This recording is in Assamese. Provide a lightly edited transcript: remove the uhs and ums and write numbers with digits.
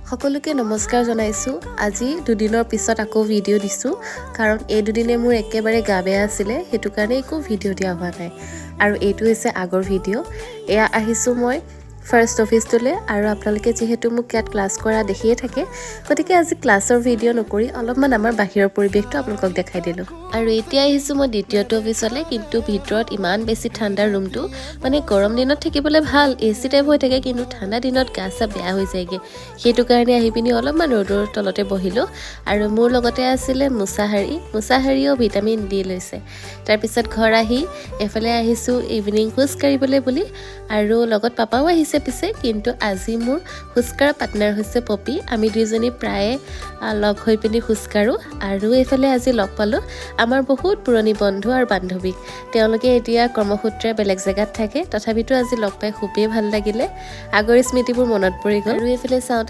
সকলোকে নমস্কাৰ জনাইছো আজি দুদিনৰ পিছত আকৌ ভিডিঅ' দিছো কাৰণ এই দুদিনে মোৰ একেবাৰে গা বেয়া আছিল হেতু কাৰণে একো ভিডিঅ' দিয়া হোৱা নাই আৰু এইটো হৈছে আগৰ ভিডিঅ' এয়া আহিছো মই ফাৰ্স্ট অফিচটোলে আৰু আপোনালোকে যেহেতু মোক ইয়াত ক্লাছ কৰা দেখিয়ে থাকে গতিকে আজি ক্লাছৰ ভিডিঅ' নকৰি অলপমান আমাৰ বাহিৰৰ পৰিবেশটো আপোনালোকক দেখাই দিলো আৰু এতিয়া আহিছো মই দ্বিতীয়টো অফিচলে কিন্তু ভিতৰত ইমান বেছি ঠাণ্ডা ৰুমটো মানে গৰম দিনত থাকিবলৈ ভাল এসি টাইপ হৈ থাকে কিন্তু ঠাণ্ডা দিনত গাছা বেয়া হৈ যায়গে হেতু কাৰণে আহি পিনি অলপমান ৰ'দৰ তলতে বহিলো আৰু মোৰ লগতে আছিল মুছাহাৰীও ভিটামিন ডি লৈছে তাৰ পিছত ঘৰ আহি এফালে আহিছো ইভিনিং খোজ কাঢ়িবলৈ বুলি আৰু লগত পাপাও আহিছে পিছে কিন্তু আজি মোৰ খুস্কাৰা পাৰ্টনাৰ হৈছে পপি আমি দুজনী প্ৰায় লগ হৈ পিনি খুস্কাৰো আৰু এফালে আজি লগ পালো আমাৰ বহুত পুৰণি বন্ধু আৰু বান্ধৱী তেওঁলোকে এতিয়া কৰ্মসূত্ৰে বেলেগ জায়গাত থাকে তথাপিতো আজি লগ পাই খুবেই ভাল লাগিলে আগৰ স্মৃতিবোৰ মনত পৰি গ'ল আৰু এফালে চাওঁতে